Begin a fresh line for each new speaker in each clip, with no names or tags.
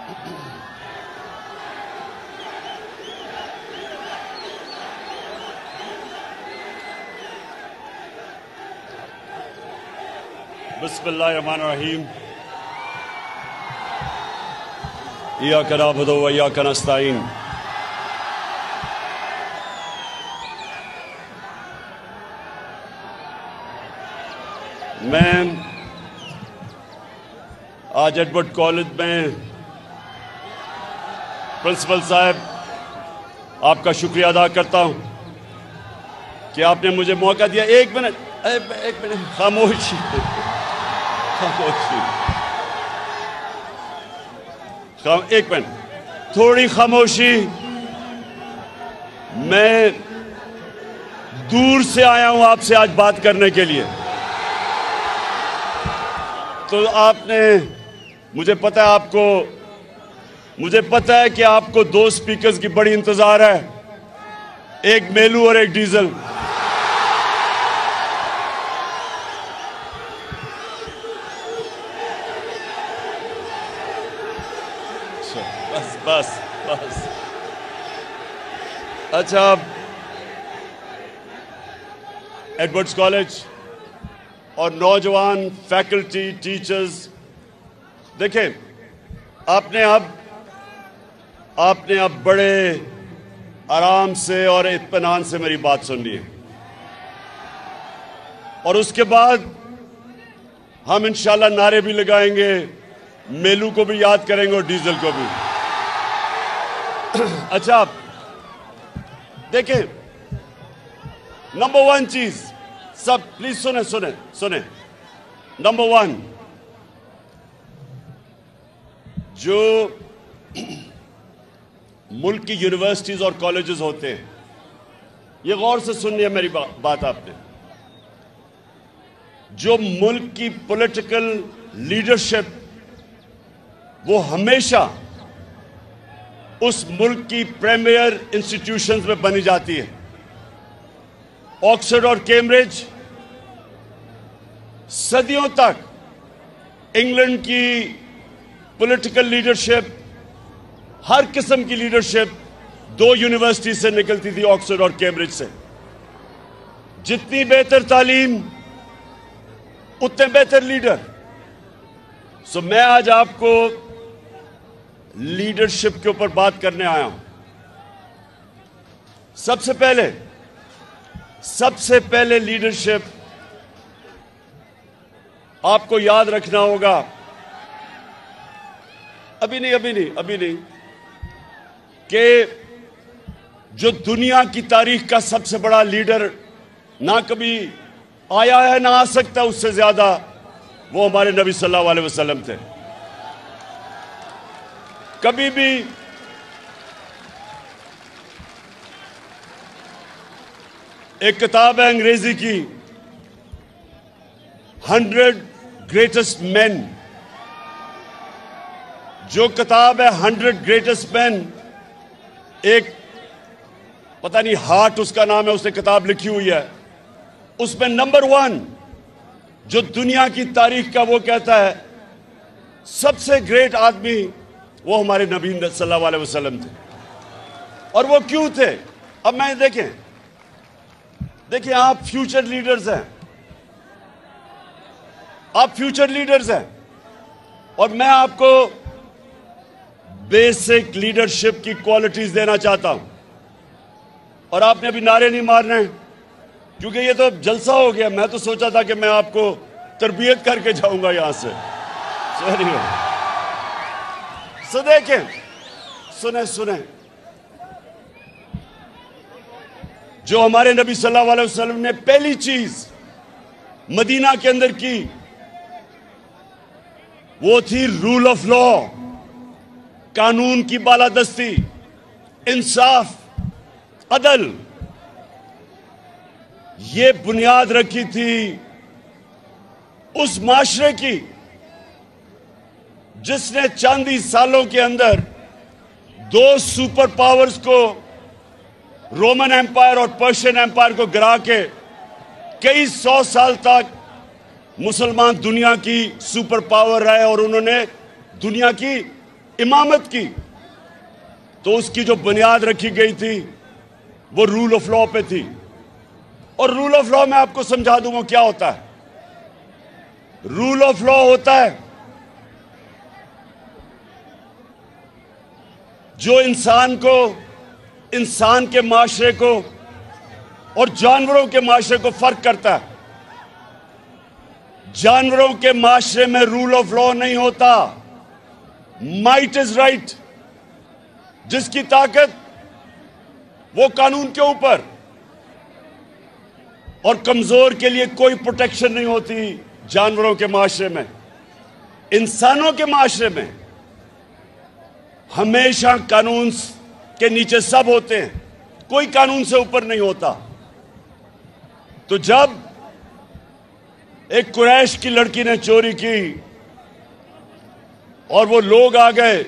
بسم اللہ الرحمن الرحیم ایاک نعبد و ایاک نستعین میں آج ایڈورڈ کالج میں پرنسپل صاحب آپ کا شکریہ ادا کرتا ہوں کہ آپ نے مجھے موقع دیا. ایک منٹ خاموشی ایک منٹ تھوڑی خاموشی. میں دور سے آیا ہوں آپ سے آج بات کرنے کے لیے. تو آپ نے مجھے پتہ ہے کہ آپ کو دو سپیکرز کی بڑی انتظار ہے, ایک میلو اور ایک ڈیزل. بس اچھا, ایڈورڈز کالج اور نوجوان فیکلٹی ٹیچرز, دیکھیں آپ نے اب بڑے آرام سے اور اطمینان سے میری بات سن لی ہے, اور اس کے بعد ہم انشاءاللہ نعرے بھی لگائیں گے, میلو کو بھی یاد کریں گے اور ڈیزل کو بھی. اچھا دیکھیں, نمبر ون چیز, سب پلیز سنیں. نمبر ون, جو ملک کی یونیورسٹیز اور کالجز ہوتے ہیں, یہ غور سے سننی ہے میری بات آپ نے. جو ملک کی پولیٹیکل لیڈرشپ وہ ہمیشہ اس ملک کی پریمیئر انسٹیٹیوشنز میں بنی جاتی ہے. آکسفورڈ اور کیمبرج صدیوں تک انگلینڈ کی پولیٹیکل لیڈرشپ, ہر قسم کی لیڈرشپ دو یونیورسٹی سے نکلتی تھی, آکسفورڈ اور کیمبرج سے. جتنی بہتر تعلیم اتنے بہتر لیڈر. سو میں آج آپ کو لیڈرشپ کے اوپر بات کرنے آیا ہوں. سب سے پہلے لیڈرشپ آپ کو یاد رکھنا ہوگا, ابھی نہیں, کہ جو دنیا کی تاریخ کا سب سے بڑا لیڈر نہ کبھی آیا ہے نہ آ سکتا اس سے زیادہ, وہ ہمارے نبی صلی اللہ علیہ وسلم تھے. کبھی بھی ایک کتاب ہے انگریزی کی 100 گریٹسٹ مین, جو کتاب ہے 100 گریٹسٹ مین, ایک پتہ نہیں ہارٹ اس کا نام ہے, اس نے کتاب لکھی ہوئی ہے. اس میں نمبر 1 جو دنیا کی تاریخ کا وہ کہتا ہے سب سے گریٹ آدمی وہ ہمارے نبی صلی اللہ علیہ وسلم تھے. اور وہ کیوں تھے؟ اب میں دیکھیں آپ فیوچر لیڈرز ہیں, اور میں آپ کو بیسک لیڈرشپ کی کوالٹیز دینا چاہتا ہوں. اور آپ نے ابھی نعرے نہیں مارنے کیونکہ یہ تو جلسہ ہو گیا. میں تو سوچا تھا کہ میں آپ کو تربیت کر کے جاؤں گا یہاں سے. سو دیکھیں, سنیں, جو ہمارے نبی صلی اللہ علیہ وسلم نے پہلی چیز مدینہ کے اندر کی وہ تھی رول آف لا, قانون کی بالادستی, انصاف, عدل. یہ بنیاد رکھی تھی اس معاشرے کی جس نے چند ہی سالوں کے اندر دو سپر پاورز کو, رومن ایمپائر اور پرشین ایمپائر کو گرا کے کئی 100 سال تک مسلمان دنیا کی سپر پاور رہے, اور انہوں نے دنیا کی امامت کی تو اس کی جو بنیاد رکھی گئی تھی وہ رول آف لا پہ تھی. اور رول آف لا میں آپ کو سمجھا دوں وہ کیا ہوتا ہے. رول آف لا ہوتا ہے جو انسان کو، انسان کے معاشرے کو اور جانوروں کے معاشرے کو فرق کرتا ہے. جانوروں کے معاشرے میں رول آف لا نہیں ہوتا. Might is right. جس کی طاقت وہ قانون کے اوپر، اور کمزور کے لیے کوئی پروٹیکشن نہیں ہوتی. جانوروں کے معاشرے میں، انسانوں کے معاشرے میں ہمیشہ قانون کے نیچے سب ہوتے ہیں، کوئی قانون سے اوپر نہیں ہوتا. تو جب ایک قریش کی لڑکی نے چوری کی اور وہ لوگ آ گئے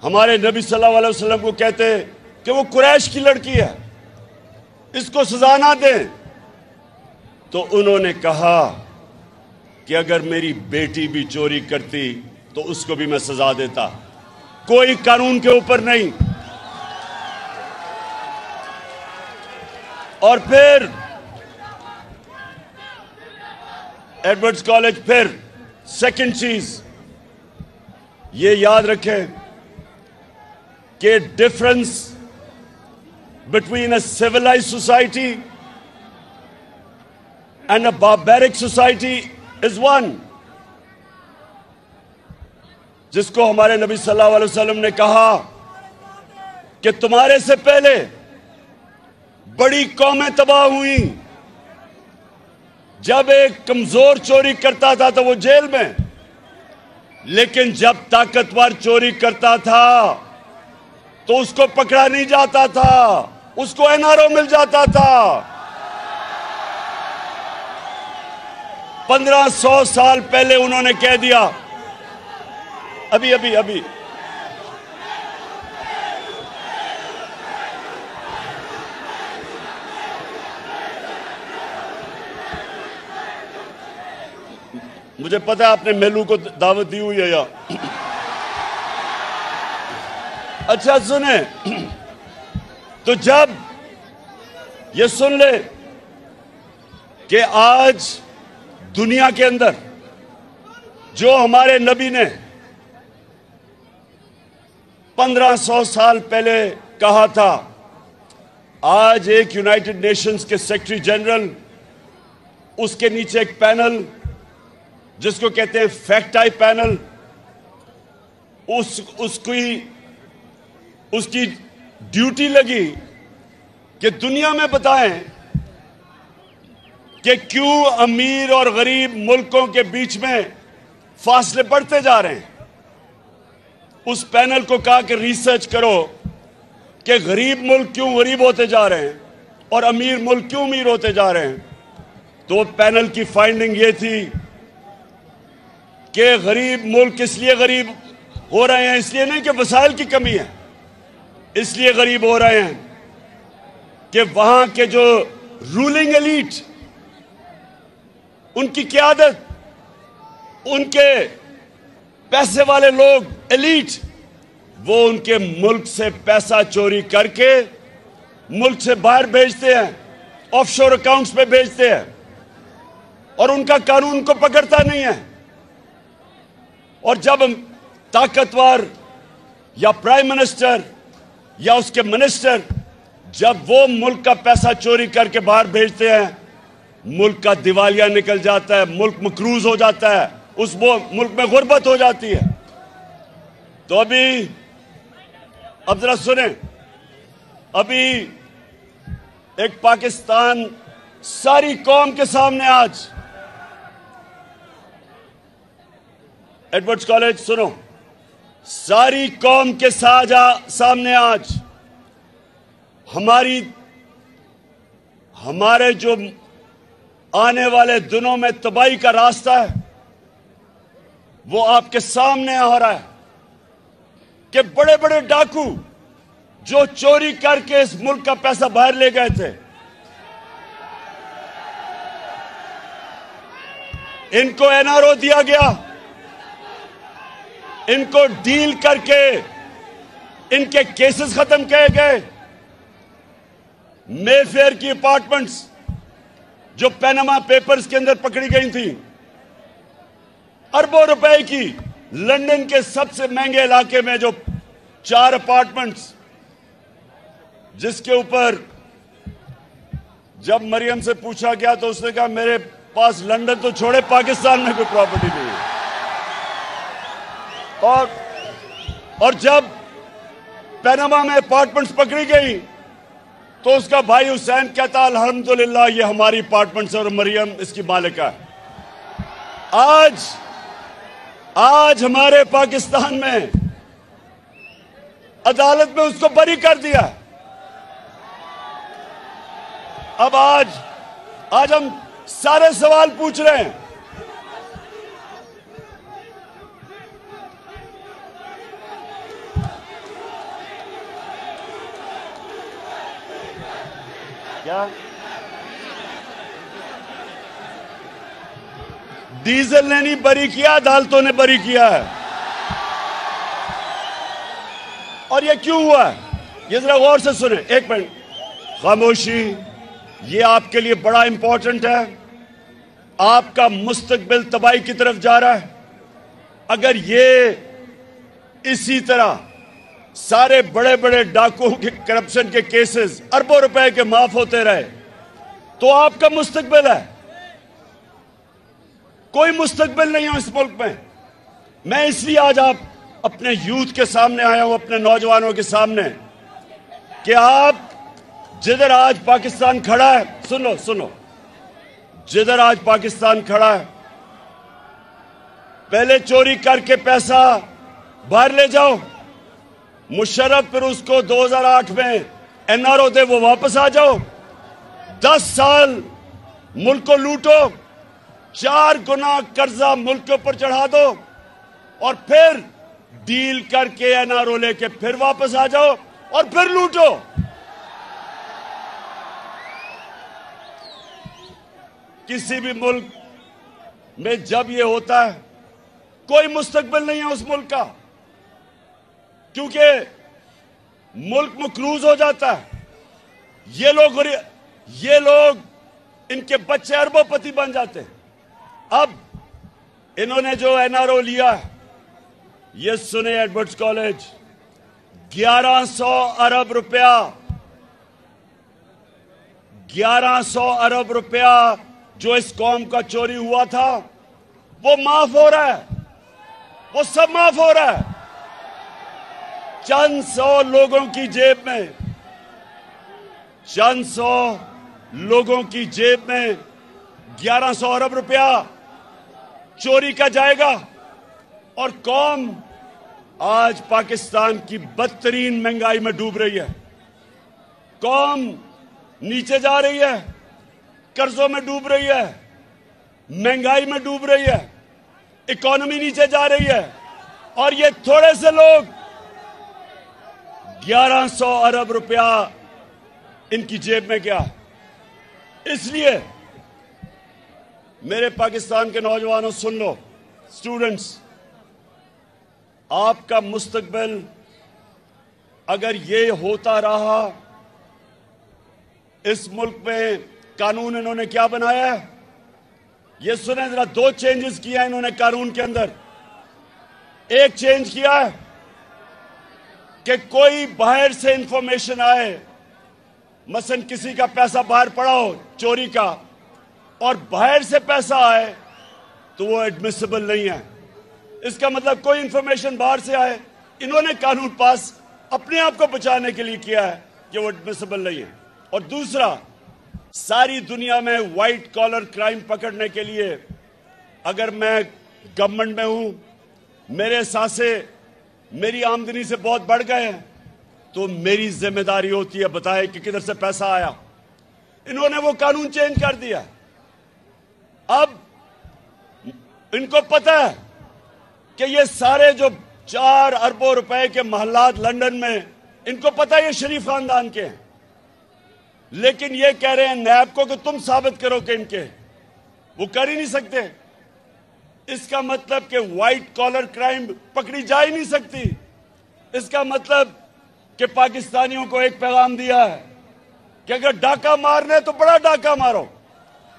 ہمارے نبی صلی اللہ علیہ وسلم کو کہتے کہ وہ قریش کی لڑکی ہے، اس کو سزا نہ دیں، تو انہوں نے کہا کہ اگر میری بیٹی بھی چوری کرتی تو اس کو بھی میں سزا دیتا. کوئی قانون کے اوپر نہیں. اور پھر ایڈورڈز کالج، پھر سیکنڈ چیز یہ یاد رکھیں کہ difference between a civilized society and a barbaric society is one. جس کو ہمارے نبی صلی اللہ علیہ وسلم نے کہا کہ تمہارے سے پہلے بڑی قومیں تباہ ہوئیں. جب ایک کمزور چوری کرتا تھا تو وہ جیل میں، لیکن جب طاقتور چوری کرتا تھا تو اس کو پکڑا نہیں جاتا تھا، اس کو NRO مل جاتا تھا. 1500 سال پہلے انہوں نے کہہ دیا. ابھی مجھے پتا ہے آپ نے میلو کو دعوت دی ہوئی ہے یا اچھا سنیں. تو جب یہ سن لے کہ آج دنیا کے اندر جو ہمارے نبی نے 1500 سال پہلے کہا تھا، آج ایک یونائٹڈ نیشنز کے سیکرٹری جنرل، اس کے نیچے ایک پینل جس کو کہتے ہیں فیکٹ آئی پینل، اس کی ڈیوٹی لگی کہ دنیا میں بتائیں کہ کیوں امیر اور غریب ملکوں کے بیچ میں فاصلے بڑھتے جا رہے ہیں. اس پینل کو کہا کہ ریسرچ کرو کہ غریب ملک کیوں غریب ہوتے جا رہے ہیں اور امیر ملک کیوں امیر ہوتے جا رہے ہیں. تو پینل کی فائنڈنگ یہ تھی کہ غریب ملک اس لیے غریب ہو رہے ہیں، اس لیے نہیں کہ وسائل کی کمی ہے، اس لیے غریب ہو رہے ہیں کہ وہاں کے جو رولنگ ایلیٹ، ان کی قیادت، ان کے پیسے والے لوگ ایلیٹ، وہ ان کے ملک سے پیسہ چوری کر کے ملک سے باہر بھیجتے ہیں، آف شور اکاؤنٹس پہ بھیجتے ہیں، اور ان کا قانون کو پکڑتا نہیں ہے. اور جب طاقتور یا پرائم منسٹر یا اس کے منسٹر جب وہ ملک کا پیسہ چوری کر کے باہر بھیجتے ہیں، ملک کا دیوالیہ نکل جاتا ہے، ملک مقروض ہو جاتا ہے، اس ملک میں غربت ہو جاتی ہے. تو اب ذرا سنیں، ابھی ایک پاکستان ساری قوم کے سامنے آج، ایڈورڈز کالج سنو، ساری قوم کے سامنے آج ہمارے جو آنے والے دنوں میں تباہی کا راستہ ہے وہ آپ کے سامنے آ رہا ہے کہ بڑے بڑے ڈاکو جو چوری کر کے اس ملک کا پیسہ باہر لے گئے تھے، ان کو NRO دیا گیا. ان کو ڈیل کر کے ان کے کیسز ختم کیے گئے. مے فیئر کی اپارٹمنٹس جو پیناما پیپرز کے اندر پکڑی گئی تھیں، اربوں روپے کی، لندن کے سب سے مہنگے علاقے میں جو 4 اپارٹمنٹس، جس کے اوپر جب مریم سے پوچھا گیا تو اس نے کہا میرے پاس لندن تو چھوڑے پاکستان میں کوئی پراپرٹی نہیں ہے. اور جب پیناما میں اپارٹمنٹس پکڑی گئی تو اس کا بھائی حسین کہتا الحمدللہ یہ ہماری اپارٹمنٹس اور مریم اس کی مالکہ ہے. آج ہمارے پاکستان میں عدالت میں اس کو بری کر دیا. اب آج ہم سارے سوال پوچھ رہے ہیں. کیا ڈیزل نے نہیں بری کیا، عدالتوں نے بری کیا ہے. اور یہ کیوں ہوا ہے یہ ذرا غور سے سنیں. ایک منٹ خاموشی، یہ آپ کے لیے بڑا امپورٹنٹ ہے. آپ کا مستقبل تباہی کی طرف جا رہا ہے. اگر یہ اسی طرح سارے بڑے بڑے ڈاکوؤں کے کرپشن کے کیسز اربوں روپے کے معاف ہوتے رہے تو آپ کا مستقبل ہے. کوئی مستقبل نہیں ہے اس ملک میں. میں اس لیے آج آپ اپنے یوتھ کے سامنے آیا ہوں، اپنے نوجوانوں کے سامنے، کہ آپ جدھر آج پاکستان کھڑا ہے، سنو، جدھر آج پاکستان کھڑا ہے، پہلے چوری کر کے پیسہ باہر لے جاؤ. مشرف پھر اس کو 2008 میں NRO دے، وہ واپس آ جاؤ. 10 سال ملک کو لوٹو، 4 گنا قرضہ ملک کے اوپر چڑھا دو، اور پھر ڈیل کر کے NRO لے کے پھر واپس آ جاؤ اور پھر لوٹو. کسی بھی ملک میں جب یہ ہوتا ہے کوئی مستقبل نہیں ہے اس ملک کا، کیونکہ ملک مقروض ہو جاتا ہے. یہ لوگ ان کے بچے اربوں پتی بن جاتے ہیں. اب انہوں نے جو NRO لیا ہے، یہ سنے ایڈورڈز کالج، 1100 ارب روپیہ 1100 ارب روپیہ جو اس قوم کا چوری ہوا تھا وہ معاف ہو رہا ہے. وہ سب معاف ہو رہا ہے. چند سو لوگوں کی جیب میں 1100 ارب روپیہ چوری کا جائے گا. اور قوم آج پاکستان کی بدترین مہنگائی میں ڈوب رہی ہے. قوم نیچے جا رہی ہے، قرضوں میں ڈوب رہی ہے، مہنگائی میں ڈوب رہی ہے، اکانومی نیچے جا رہی ہے. اور یہ تھوڑے سے لوگ 1100 ارب روپیہ ان کی جیب میں گیا. اس لیے میرے پاکستان کے نوجوانوں سن لو، اسٹوڈنٹس، آپ کا مستقبل اگر یہ ہوتا رہا، اس ملک میں قانون انہوں نے کیا بنایا ہے یہ سنیں ذرا. 2 چینجز کیا انہوں نے قانون کے اندر. ایک چینج کیا ہے کہ کوئی باہر سے انفارمیشن آئے، مثلا کسی کا پیسہ باہر پڑا ہو چوری کا، اور باہر سے پیسہ آئے تو وہ ایڈمیسیبل نہیں ہے. اس کا مطلب کوئی انفارمیشن باہر سے آئے، انہوں نے قانون پاس اپنے آپ کو بچانے کے لیے کیا ہے کہ وہ ایڈمیسیبل نہیں ہے. اور دوسرا، ساری دنیا میں وائٹ کالر کرائم پکڑنے کے لیے اگر میں گورنمنٹ میں ہوں، میرے سانسے میری آمدنی سے بہت بڑھ گئے ہیں، تو میری ذمہ داری ہوتی ہے بتائے کہ کدھر سے پیسہ آیا. انہوں نے وہ قانون چینج کر دیا. اب ان کو پتہ ہے کہ یہ سارے جو 4 اربوں روپے کے محلات لندن میں، ان کو پتہ ہے یہ شریف خاندان کے ہیں، لیکن یہ کہہ رہے ہیں نیب کو کہ تم ثابت کرو کہ ان کے. وہ کر ہی نہیں سکتے. اس کا مطلب کہ وائٹ کالر کرائم پکڑی جا ہی نہیں سکتی. اس کا مطلب کہ پاکستانیوں کو ایک پیغام دیا ہے کہ اگر ڈاکہ مارنا ہے تو بڑا ڈاکہ مارو.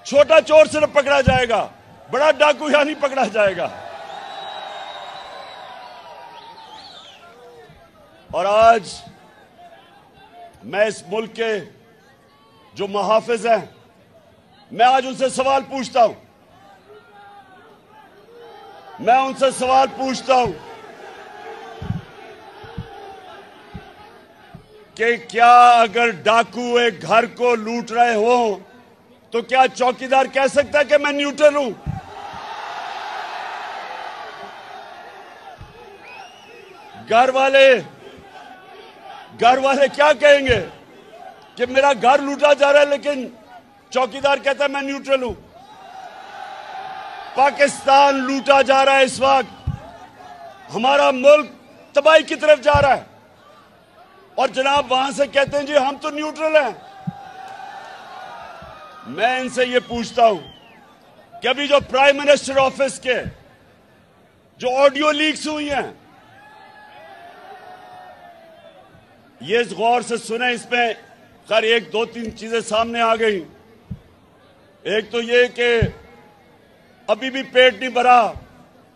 چھوٹا چور صرف پکڑا جائے گا, بڑا ڈاکو یا نہیں پکڑا جائے گا. اور آج میں اس ملک کے جو محافظ ہیں, میں آج ان سے سوال پوچھتا ہوں. میں ان سے سوال پوچھتا ہوں کہ کیا اگر ڈاکو ایک گھر کو لوٹ رہے ہوں تو کیا چوکیدار کہہ سکتا ہے کہ میں نیوٹرل ہوں؟ گھر والے کیا کہیں گے کہ میرا گھر لوٹا جا رہا ہے لیکن چوکیدار کہتا ہے میں نیوٹرل ہوں؟ پاکستان لوٹا جا رہا ہے اس وقت, ہمارا ملک تباہی کی طرف جا رہا ہے, اور جناب وہاں سے کہتے ہیں جی ہم تو نیوٹرل ہیں. میں ان سے یہ پوچھتا ہوں کہ ابھی جو پرائم منسٹر آفس کے جو آڈیو لیکس ہوئی ہیں, یہ غور سے سنیں, اس میں خیر ایک دو تین چیزیں سامنے آ گئی. ایک تو یہ کہ ابھی بھی پیٹ نہیں بھرا,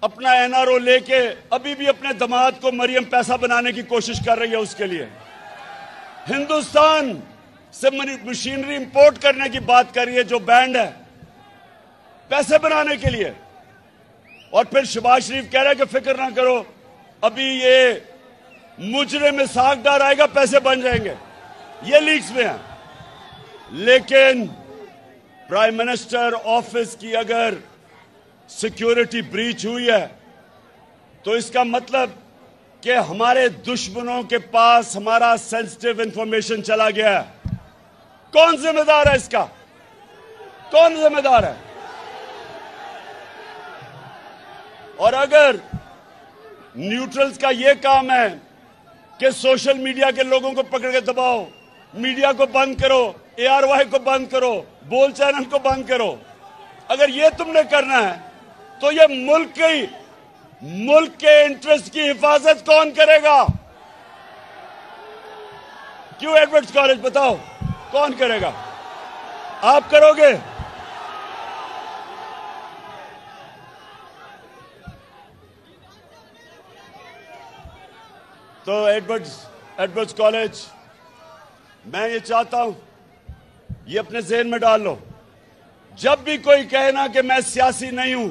اپنا این آر او لے کے ابھی بھی اپنے داماد کو مریم پیسہ بنانے کی کوشش کر رہی ہے. اس کے لیے ہندوستان سے مشینری امپورٹ کرنے کی بات کر رہی ہے جو بینڈ ہے, پیسے بنانے کے لیے. اور پھر شہباز شریف کہہ رہا ہے کہ فکر نہ کرو, ابھی یہ مجرم میں ساکھ ڈال آئے گا, پیسے بن جائیں گے. یہ لیکس میں ہیں. لیکن پرائم منسٹر آفس کی اگر سیکیورٹی بریچ ہوئی ہے تو اس کا مطلب کہ ہمارے دشمنوں کے پاس ہمارا سینسٹیو انفارمیشن چلا گیا ہے. کون ذمہ دار ہے اس کا؟ کون ذمہ دار ہے؟ اور اگر نیوٹرلز کا یہ کام ہے کہ سوشل میڈیا کے لوگوں کو پکڑ کے دباؤ, میڈیا کو بند کرو, اے آر وائی کو بند کرو, بول چینل کو بند کرو, اگر یہ تم نے کرنا ہے تو یہ ملک کے انٹرسٹ کی حفاظت کون کرے گا؟ کیوں ایڈورڈز کالج بتاؤ کون کرے گا؟ آپ کرو گے؟ تو ایڈورڈز کالج, میں یہ چاہتا ہوں یہ اپنے ذہن میں ڈال لو, جب بھی کوئی کہے نا کہ میں سیاسی نہیں ہوں,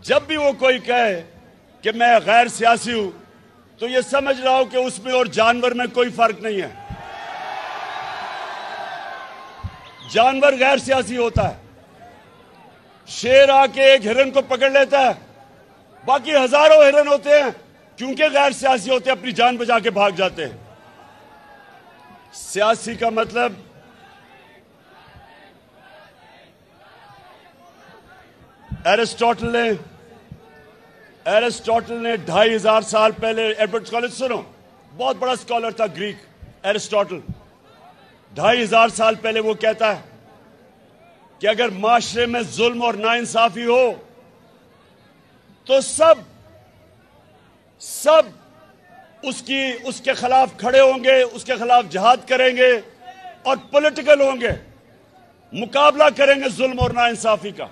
جب بھی وہ کوئی کہے کہ میں غیر سیاسی ہوں, تو یہ سمجھ رہا ہوں کہ اس میں اور جانور میں کوئی فرق نہیں ہے. جانور غیر سیاسی ہوتا ہے. شیر آ کے ایک ہرن کو پکڑ لیتا ہے, باقی ہزاروں ہرن ہوتے ہیں, کیونکہ غیر سیاسی ہوتے ہیں اپنی جان بچا کے بھاگ جاتے ہیں. سیاسی کا مطلب ایرسٹوٹل نے 2500 سال پہلے, ایڈورڈ کالج سنو, بہت بڑا اسکالر تھا گریک, ایرسٹوٹل 2500 سال پہلے وہ کہتا ہے کہ اگر معاشرے میں ظلم اور ناانصافی ہو تو سب اس کے خلاف کھڑے ہوں گے, اس کے خلاف جہاد کریں گے اور پولیٹیکل ہوں گے, مقابلہ کریں گے ظلم اور ناانصافی کا.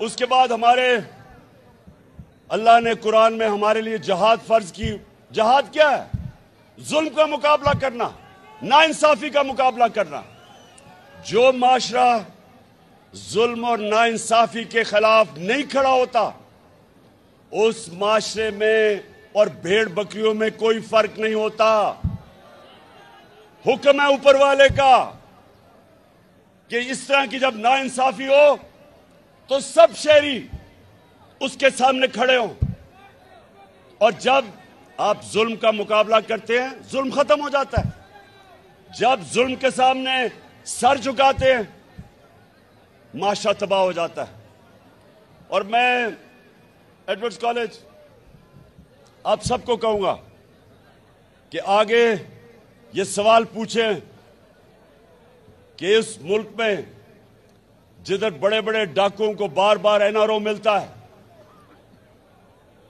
اس کے بعد اللہ نے قرآن میں ہمارے لیے جہاد فرض کی. جہاد کیا ہے؟ ظلم کا مقابلہ کرنا, ناانصافی کا مقابلہ کرنا. جو معاشرہ ظلم اور ناانصافی کے خلاف نہیں کھڑا ہوتا, اس معاشرے میں اور بھیڑ بکریوں میں کوئی فرق نہیں ہوتا. حکم ہے اوپر والے کا کہ اس طرح کی جب ناانصافی ہو تو سب شہری اس کے سامنے کھڑے ہوں, اور جب آپ ظلم کا مقابلہ کرتے ہیں ظلم ختم ہو جاتا ہے. جب ظلم کے سامنے سر جھکاتے ہیں معاشرہ تباہ ہو جاتا ہے. اور میں ایڈورڈز کالج آپ سب کو کہوں گا کہ آگے یہ سوال پوچھیں کہ اس ملک میں جدھر بڑے بڑے ڈاکوؤں کو بار بار این آر او ملتا ہے,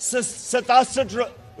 67